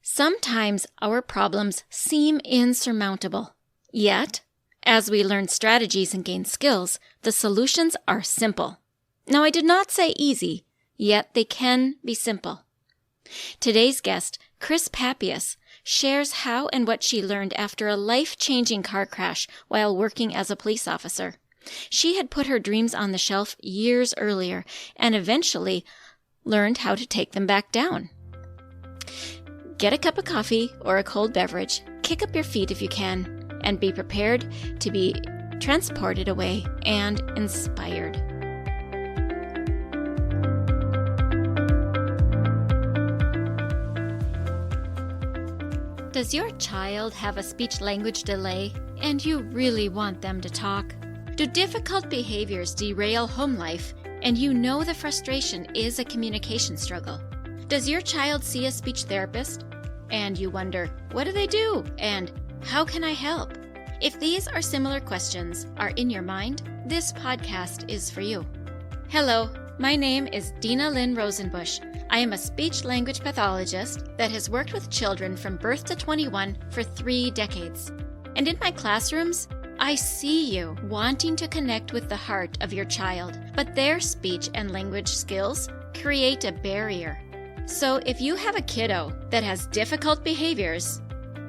Sometimes our problems seem insurmountable. Yet, as we learn strategies and gain skills, the solutions are simple. Now, I did not say easy, yet they can be simple. Today's guest, Krys Pappius, shares how and what she learned after a life-changing car crash while working as a police officer. She had put her dreams on the shelf years earlier and eventually learned how to take them back down. Get a cup of coffee or a cold beverage, kick up your feet if you can, and be prepared to be transported away and inspired. Does your child have a speech-language delay and you really want them to talk? Do difficult behaviors derail home life and you know the frustration is a communication struggle? Does your child see a speech therapist and you wonder, what do they do and how can I help? If these or similar questions are in your mind, this podcast is for you. Hello, my name is Dinalynn Rosenbusch. I am a speech-language pathologist that has worked with children from birth to 21 for 3 decades. And in my classrooms, I see you wanting to connect with the heart of your child, but their speech and language skills create a barrier. So if you have a kiddo that has difficult behaviors,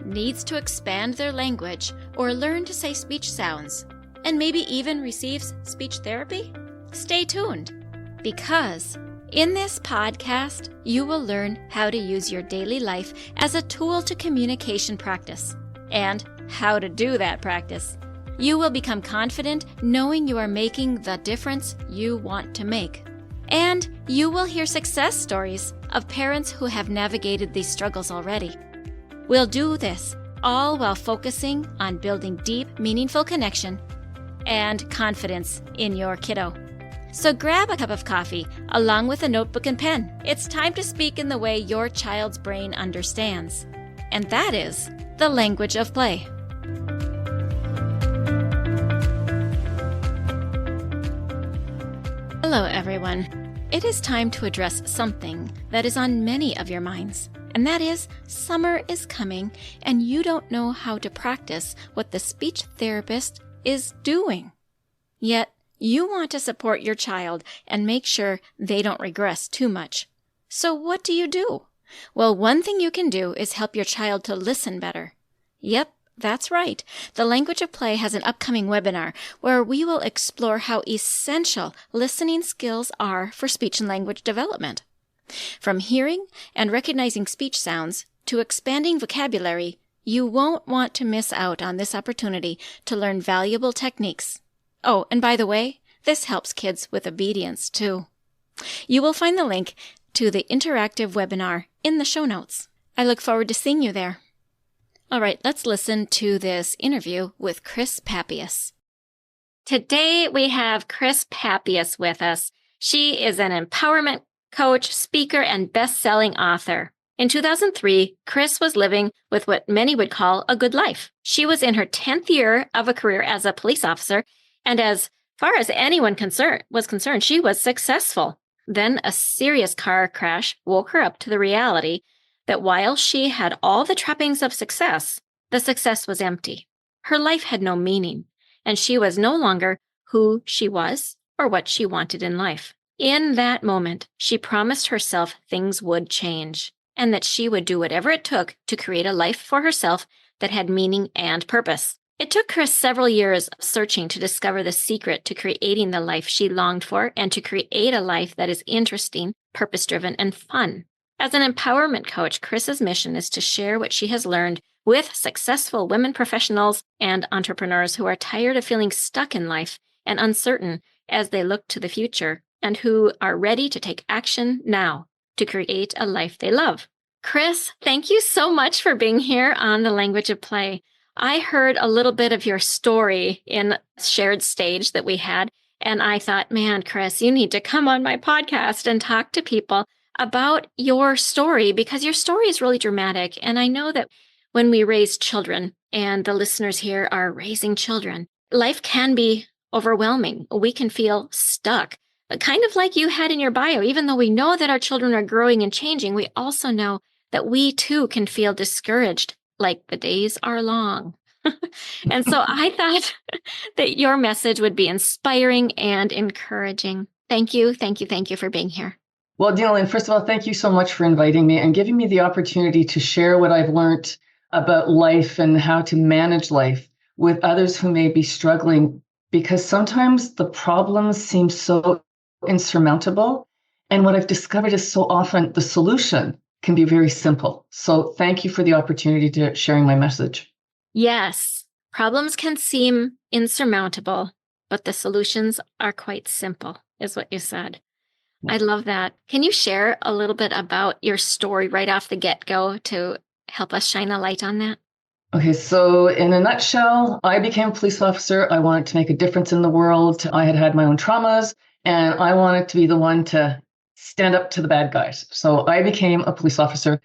needs to expand their language or learn to say speech sounds, and maybe even receives speech therapy, stay tuned. Because in this podcast, you will learn how to use your daily life as a tool to communication practice and how to do that practice. You will become confident knowing you are making the difference you want to make. And you will hear success stories of parents who have navigated these struggles already. We'll do this all while focusing on building deep, meaningful connection and confidence in your kiddo. So grab a cup of coffee along with a notebook and pen. It's time to speak in the way your child's brain understands. And that is the language of play. Hello, everyone. It is time to address something that is on many of your minds. And that is, summer is coming and you don't know how to practice what the speech therapist is doing. Yet, you want to support your child and make sure they don't regress too much. So what do? Well, one thing you can do is help your child to listen better. Yep, that's right. The Language of Play has an upcoming webinar where we will explore how essential listening skills are for speech and language development. From hearing and recognizing speech sounds to expanding vocabulary, you won't want to miss out on this opportunity to learn valuable techniques. Oh, and by the way, this helps kids with obedience too. You will find the link to the interactive webinar in the show notes. I look forward to seeing you there. All right, let's listen to this interview with Krys Pappius. Today we have Krys Pappius with us. She is an empowerment coach, speaker, and best-selling author. In 2003, Krys was living with what many would call a good life. She was in her 10th year of a career as a police officer, and as far as anyone was concerned, she was successful. Then a serious car crash woke her up to the reality that while she had all the trappings of success, the success was empty. Her life had no meaning, and she was no longer who she was or what she wanted in life. In that moment, she promised herself things would change, and that she would do whatever it took to create a life for herself that had meaning and purpose. It took Krys several years of searching to discover the secret to creating the life she longed for and to create a life that is interesting, purpose-driven, and fun. As an empowerment coach, Krys's mission is to share what she has learned with successful women professionals and entrepreneurs who are tired of feeling stuck in life and uncertain as they look to the future, and who are ready to take action now to create a life they love. Krys, thank you so much for being here on The Language of Play. I heard a little bit of your story in a shared stage that we had, and I thought, man, Krys, you need to come on my podcast and talk to people about your story, because your story is really dramatic. And I know that when we raise children, and the listeners here are raising children, life can be overwhelming. We can feel stuck, kind of like you had in your bio. Even though we know that our children are growing and changing, we also know that we too can feel discouraged, like the days are long. And so I thought that your message would be inspiring and encouraging. Thank you, thank you, thank you for being here. Well, Dinalynn, first of all, thank you so much for inviting me and giving me the opportunity to share what I've learned about life and how to manage life with others who may be struggling, because sometimes the problems seem so insurmountable. And what I've discovered is so often the solution can be very simple. So thank you for the opportunity to sharing my message. Yes, problems can seem insurmountable, but the solutions are quite simple, is what you said. I love that. Can you share a little bit about your story right off the get-go to help us shine a light on that? Okay, so in a nutshell, I became a police officer. I wanted to make a difference in the world. I had had my own traumas, and I wanted to be the one to stand up to the bad guys. So I became a police officer.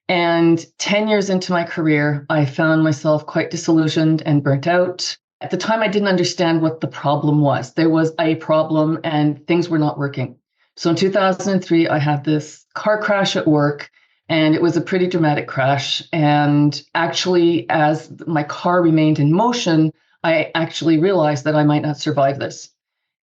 And 10 years into my career, I found myself quite disillusioned and burnt out. At the time, I didn't understand what the problem was. There was a problem and things were not working. So in 2003, I had this car crash at work, and it was a pretty dramatic crash. And actually, as my car remained in motion, I actually realized that I might not survive this.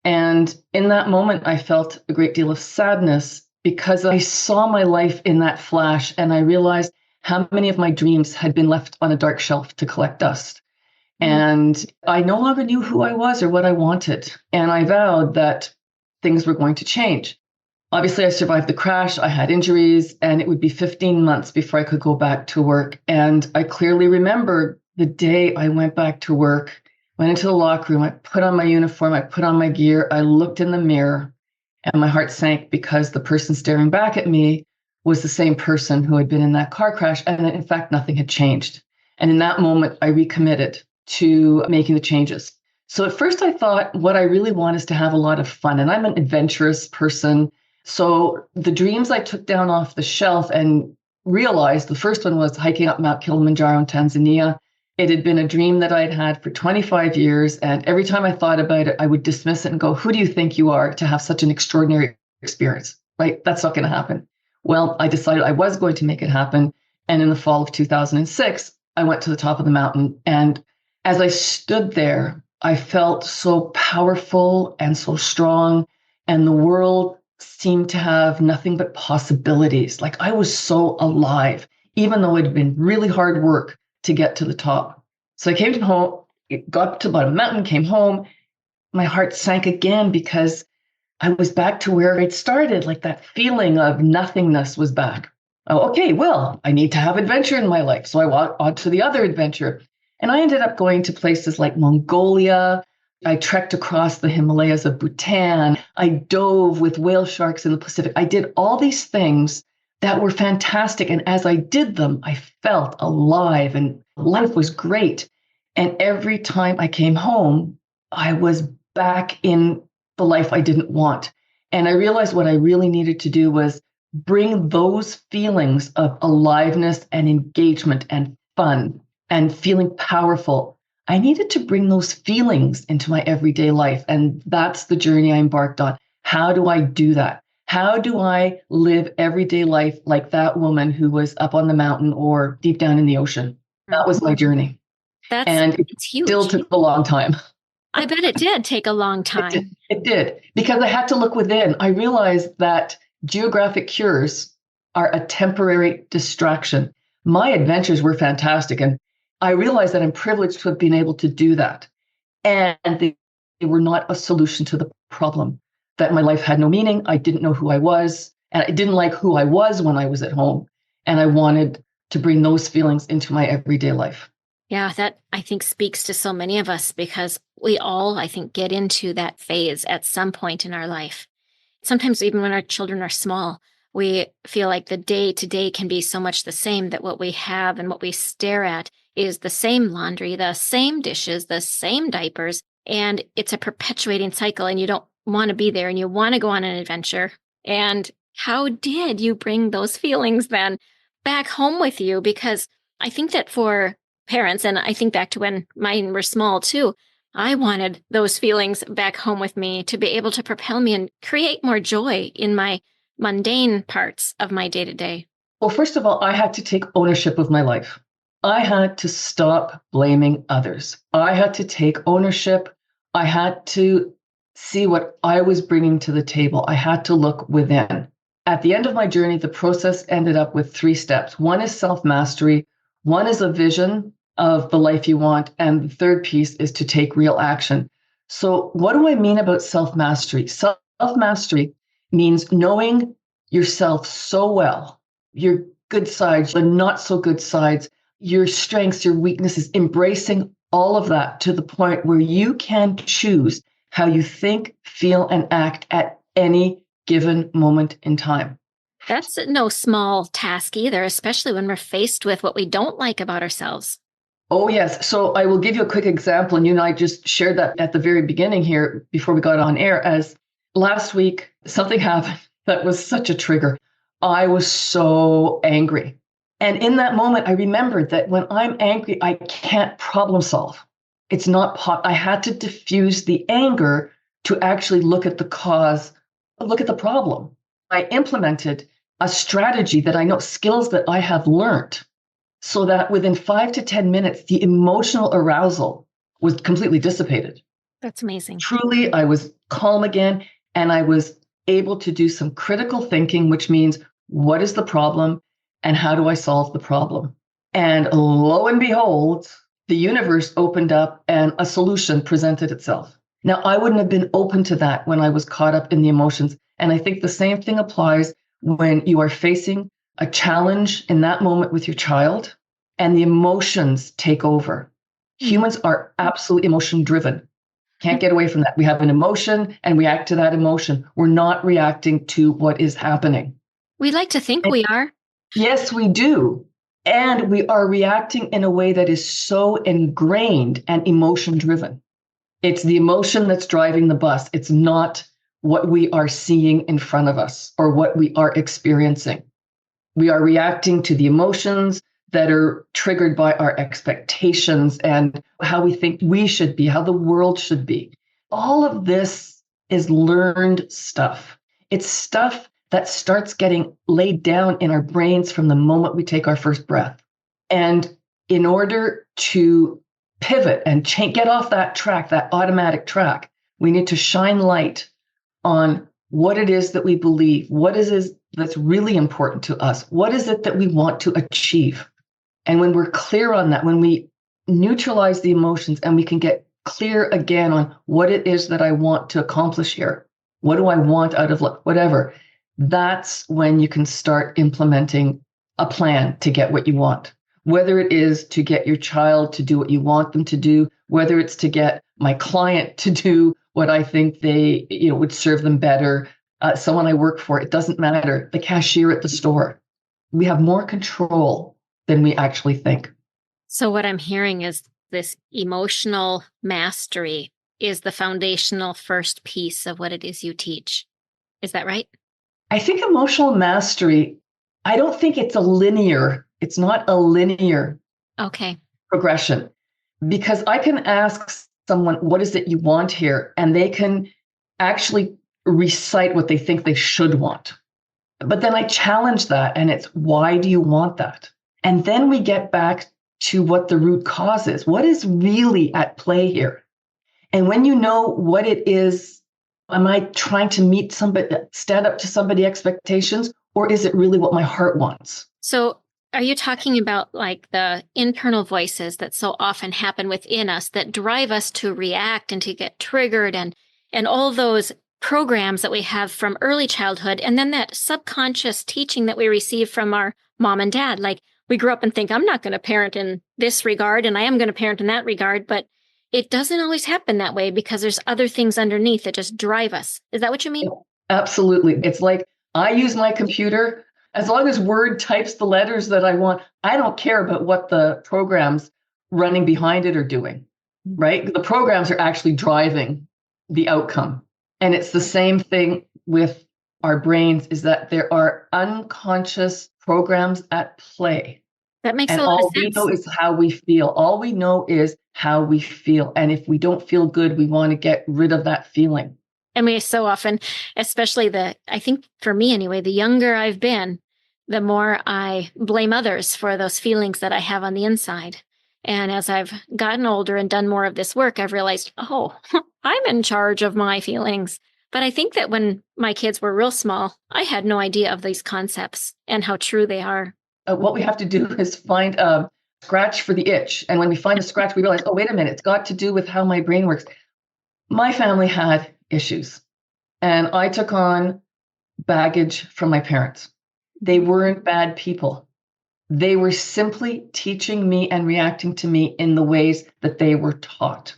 And in that moment, I felt a great deal of sadness because I saw my life in that flash, and I realized how many of my dreams had been left on a dark shelf to collect dust. And I no longer knew who I was or what I wanted. And I vowed that things were going to change. Obviously, I survived the crash. I had injuries, and it would be 15 months before I could go back to work. And I clearly remember the day I went back to work, went into the locker room, I put on my uniform, I put on my gear, I looked in the mirror, and my heart sank because the person staring back at me was the same person who had been in that car crash. And in fact, nothing had changed. And in that moment, I recommitted to making the changes. So at first I thought what I really want is to have a lot of fun. And I'm an adventurous person. So the dreams I took down off the shelf and realized, the first one was hiking up Mount Kilimanjaro in Tanzania. It had been a dream that I'd had for 25 years. And every time I thought about it, I would dismiss it and go, who do you think you are to have such an extraordinary experience? Right? That's not going to happen. Well, I decided I was going to make it happen. And in the fall of 2006, I went to the top of the mountain. And as I stood there, I felt so powerful and so strong. And the world seemed to have nothing but possibilities. Like I was so alive, even though it had been really hard work to get to the top. So I came home, got to the bottom of the mountain, came home. My heart sank again because I was back to where I'd started. Like that feeling of nothingness was back. Oh, okay, well, I need to have adventure in my life. So I walked on to the other adventure. And I ended up going to places like Mongolia. I trekked across the Himalayas of Bhutan. I dove with whale sharks in the Pacific. I did all these things that were fantastic. And as I did them, I felt alive and life was great. And every time I came home, I was back in the life I didn't want. And I realized what I really needed to do was bring those feelings of aliveness and engagement and fun and feeling powerful. I needed to bring those feelings into my everyday life. And that's the journey I embarked on. How do I do that? How do I live everyday life like that woman who was up on the mountain or deep down in the ocean? That was my journey. And It's huge. Still took a long time. I bet it did take a long time. It did, because I had to look within. I realized that geographic cures are a temporary distraction. My adventures were fantastic, and I realized that I'm privileged to have been able to do that. And they were not a solution to the problem, that my life had no meaning. I didn't know who I was, and I didn't like who I was when I was at home. And I wanted to bring those feelings into my everyday life. Yeah, that I think speaks to so many of us because we all, I think, get into that phase at some point in our life. Sometimes even when our children are small, we feel like the day to day can be so much the same, that what we have and what we stare at is the same laundry, the same dishes, the same diapers, and it's a perpetuating cycle, and you don't want to be there and you want to go on an adventure. And how did you bring those feelings then back home with you? Because I think that for parents, and I think back to when mine were small too, I wanted those feelings back home with me to be able to propel me and create more joy in my mundane parts of my day-to-day. Well, first of all, I had to take ownership of my life. I had to stop blaming others. I had to take ownership. I had to see what I was bringing to the table. I had to look within. At the end of my journey, the process ended up with 3 steps. One is self-mastery. One is a vision of the life you want. And the third piece is to take real action. So what do I mean about self-mastery? Self-mastery means knowing yourself so well, your good sides, the not so good sides, your strengths, your weaknesses, embracing all of that to the point where you can choose how you think, feel, and act at any given moment in time. That's no small task either, especially when we're faced with what we don't like about ourselves. Oh, yes. So I will give you a quick example. And you and I just shared that at the very beginning here before we got on air. As last week, something happened that was such a trigger. I was so angry. And in that moment, I remembered that when I'm angry, I can't problem solve. It's not I had to diffuse the anger to actually look at the cause, look at the problem. I implemented a strategy that I know, skills that I have learned, so that within 5 to 10 minutes, the emotional arousal was completely dissipated. That's amazing. Truly, I was calm again, and I was able to do some critical thinking, which means what is the problem and how do I solve the problem? And lo and behold, the universe opened up and a solution presented itself. Now, I wouldn't have been open to that when I was caught up in the emotions. And I think the same thing applies when you are facing a challenge in that moment with your child and the emotions take over. Humans are absolutely emotion driven. Can't get away from that. We have an emotion and we act to that emotion. We're not reacting to what is happening. We like to think we are. Yes, we do. And we are reacting in a way that is so ingrained and emotion driven. It's the emotion that's driving the bus. It's not what we are seeing in front of us or what we are experiencing. We are reacting to the emotions that are triggered by our expectations and how we think we should be, how the world should be. All of this is learned stuff. It's stuff that starts getting laid down in our brains from the moment we take our first breath. And in order to pivot and get off that track, that automatic track, we need to shine light on what it is that we believe, what is it that's really important to us, what is it that we want to achieve. And when we're clear on that, when we neutralize the emotions and we can get clear again on what it is that I want to accomplish here, what do I want out of life, whatever, that's when you can start implementing a plan to get what you want. Whether it is to get your child to do what you want them to do, whether it's to get my client to do what I think they would serve them better, someone I work for, it doesn't matter, the cashier at the store. We have more control than we actually think. So what I'm hearing is this emotional mastery is the foundational first piece of what it is you teach. Is that right? I think emotional mastery, I don't think it's not a linear progression, because I can ask someone, what is it you want here? And they can actually recite what they think they should want. But then I challenge that and it's, why do you want that? And then we get back to what the root cause is. What is really at play here? And when you know what it is, am I trying to meet somebody, stand up to somebody's expectations, or is it really what my heart wants? So are you talking about like the internal voices that so often happen within us that drive us to react and to get triggered and all those programs that we have from early childhood, and then that subconscious teaching that we receive from our mom and dad? Like, we grew up and think, I'm not going to parent in this regard and I am going to parent in that regard, but it doesn't always happen that way because there's other things underneath that just drive us. Is that what you mean? Absolutely. It's like, I use my computer. As long as Word types the letters that I want, I don't care about what the programs running behind it are doing, right? The programs are actually driving the outcome. And it's the same thing with our brains, is that there are unconscious programs at play. That makes and a lot of all sense. we know is how we feel. All we know is how we feel. And if we don't feel good, we want to get rid of that feeling. I mean, so often, especially I think for me anyway, the younger I've been, the more I blame others for those feelings that I have on the inside. And as I've gotten older and done more of this work, I've realized, oh, I'm in charge of my feelings. But I think that when my kids were real small, I had no idea of these concepts and how true they are. What we have to do is find a scratch for the itch. And when we find the scratch, we realize, oh, wait a minute, it's got to do with how my brain works. My family had issues, and I took on baggage from my parents. They weren't bad people. They were simply teaching me and reacting to me in the ways that they were taught.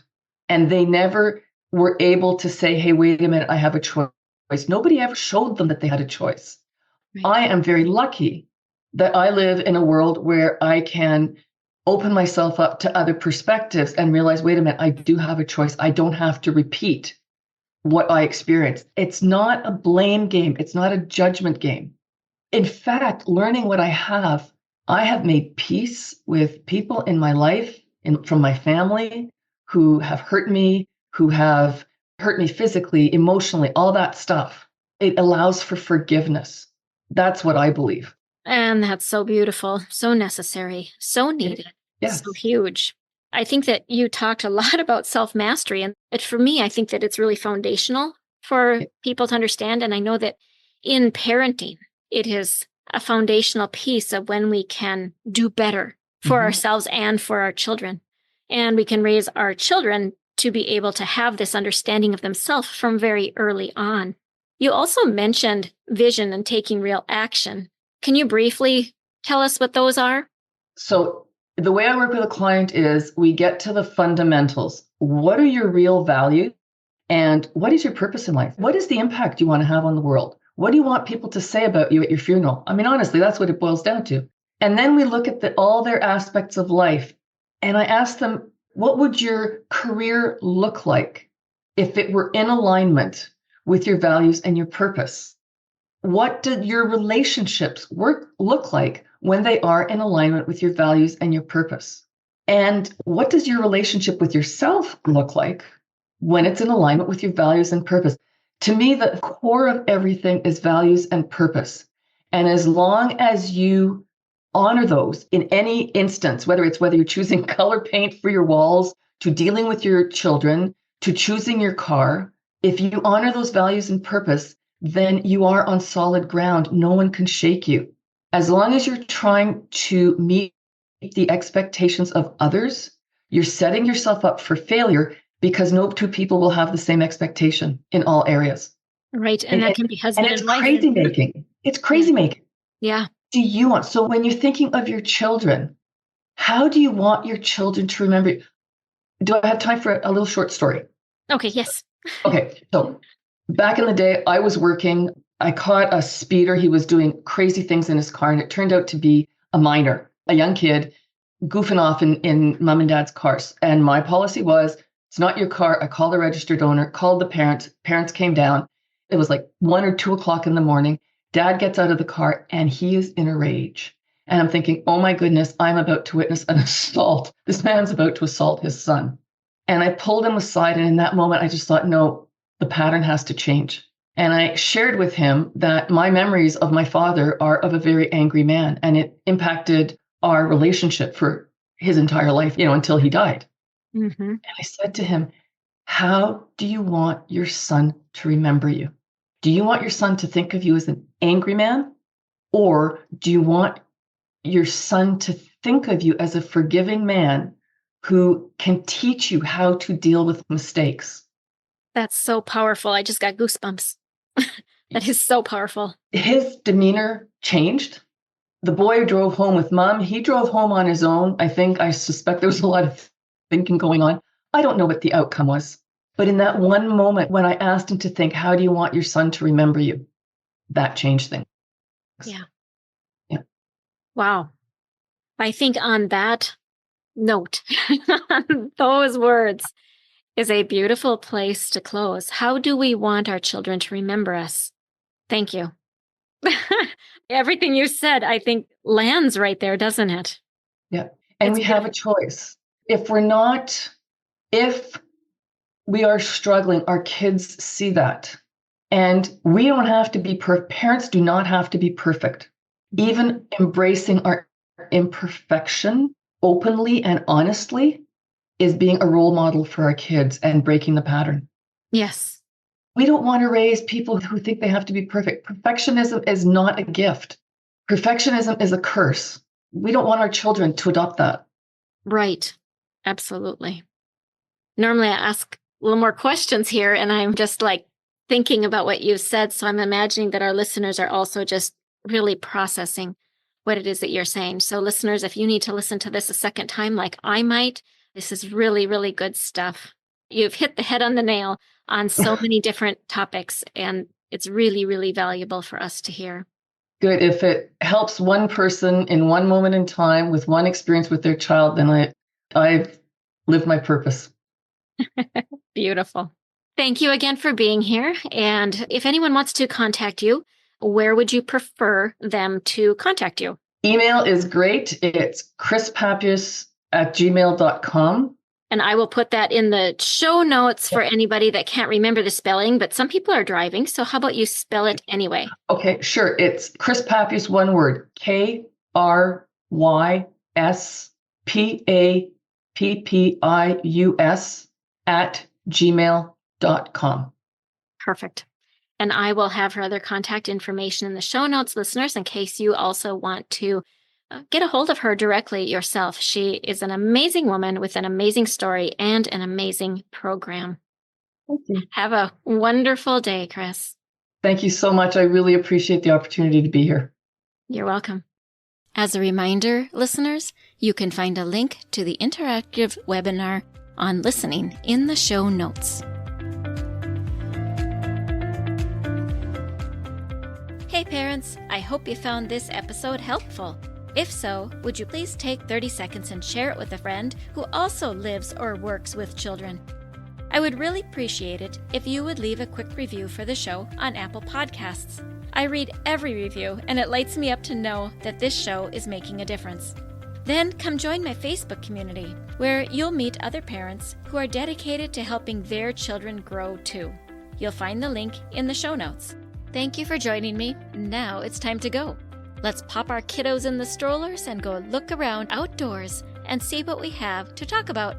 And they never were able to say, hey, wait a minute, I have a choice. Nobody ever showed them that they had a choice. Right. I am very lucky that I live in a world where I can open myself up to other perspectives and realize, wait a minute, I do have a choice. I don't have to repeat what I experienced. It's not a blame game. It's not a judgment game. In fact, learning what I have made peace with people in my life, from my family, who have hurt me physically, emotionally, all that stuff. It allows for forgiveness. That's what I believe. And that's so beautiful, so necessary, so needed, yes. So huge. I think that you talked a lot about self-mastery. And for me, I think that it's really foundational for people to understand. And I know that in parenting, it is a foundational piece of when we can do better for ourselves and for our children. And we can raise our children to be able to have this understanding of themselves from very early on. You also mentioned vision and taking real action. Can you briefly tell us what those are? So the way I work with a client is we get to the fundamentals. What are your real values? And what is your purpose in life? What is the impact you want to have on the world? What do you want people to say about you at your funeral? I mean, honestly, that's what it boils down to. And then we look at all their aspects of life. And I ask them, what would your career look like if it were in alignment with your values and your purpose? What do your relationships look like when they are in alignment with your values and your purpose? And what does your relationship with yourself look like when it's in alignment with your values and purpose? To me, the core of everything is values and purpose. And as long as you honor those in any instance, whether you're choosing color paint for your walls, to dealing with your children, to choosing your car, if you honor those values and purpose, then you are on solid ground. No one can shake you. As long as you're trying to meet the expectations of others, you're setting yourself up for failure, because no two people will have the same expectation in all areas. Right. And that can be husband and wife. Crazy making. It's crazy making. Yeah. So when you're thinking of your children, how do you want your children to remember you? Do I have time for a little short story? Okay. Yes. Okay. So back in the day, I was working. I caught a speeder. He was doing crazy things in his car, and it turned out to be a minor, a young kid, goofing off in mom and dad's cars. And my policy was, it's not your car. I called the registered owner, called the parents. Parents came down. It was like 1 or 2 o'clock in the morning. Dad gets out of the car and he is in a rage. And I'm thinking, oh my goodness, I'm about to witness an assault. This man's about to assault his son. And I pulled him aside. And in that moment, I just thought, no, the pattern has to change. And I shared with him that my memories of my father are of a very angry man. And it impacted our relationship for his entire life, until he died. Mm-hmm. And I said to him, how do you want your son to remember you? Do you want your son to think of you as an angry man? Or do you want your son to think of you as a forgiving man who can teach you how to deal with mistakes? That's so powerful. I just got goosebumps. That is so powerful. His demeanor changed. The boy drove home with mom. He drove home on his own. I suspect there was a lot of thinking going on. I don't know what the outcome was. But in that one moment when I asked him to think, how do you want your son to remember you? That changed things. Yeah. Yeah. Wow. I think on that note, those words is a beautiful place to close. How do we want our children to remember us? Thank you. Everything you said, I think, lands right there, doesn't it? Yeah. And we have a choice. If we are struggling, our kids see that. And we don't have to be perfect. Parents do not have to be perfect. Even embracing our imperfection openly and honestly is being a role model for our kids and breaking the pattern. Yes. We don't want to raise people who think they have to be perfect. Perfectionism is not a gift. Perfectionism is a curse. We don't want our children to adopt that. Right. Absolutely. Normally I ask a little more questions here, and I'm just like thinking about what you've said. So I'm imagining that our listeners are also just really processing what it is that you're saying. So listeners, if you need to listen to this a second time, like I might, this is really, really good stuff. You've hit the head on the nail on so many different topics, and it's really, really valuable for us to hear. Good. If it helps one person in one moment in time with one experience with their child, then I've lived my purpose. Beautiful. Thank you again for being here. And if anyone wants to contact you, where would you prefer them to contact you? Email is great. It's kryspappius@gmail.com. And I will put that in the show notes for anybody that can't remember the spelling, but some people are driving. So how about you spell it anyway? Okay, sure. It's Krys Pappius, one word, KRYSPAPPIUS @gmail.com. Perfect. And I will have her other contact information in the show notes, listeners, in case you also want to get a hold of her directly yourself. She is an amazing woman with an amazing story and an amazing program. Thank you. Have a wonderful day, Krys. Thank you so much. I really appreciate the opportunity to be here. You're welcome. As a reminder, listeners, you can find a link to the interactive webinar on listening in the show notes. Hey parents, I hope you found this episode helpful. If so, would you please take 30 seconds and share it with a friend who also lives or works with children? I would really appreciate it if you would leave a quick review for the show on Apple Podcasts. I read every review, and it lights me up to know that this show is making a difference. Then come join my Facebook community, where you'll meet other parents who are dedicated to helping their children grow too. You'll find the link in the show notes. Thank you for joining me. Now it's time to go. Let's pop our kiddos in the strollers and go look around outdoors and see what we have to talk about.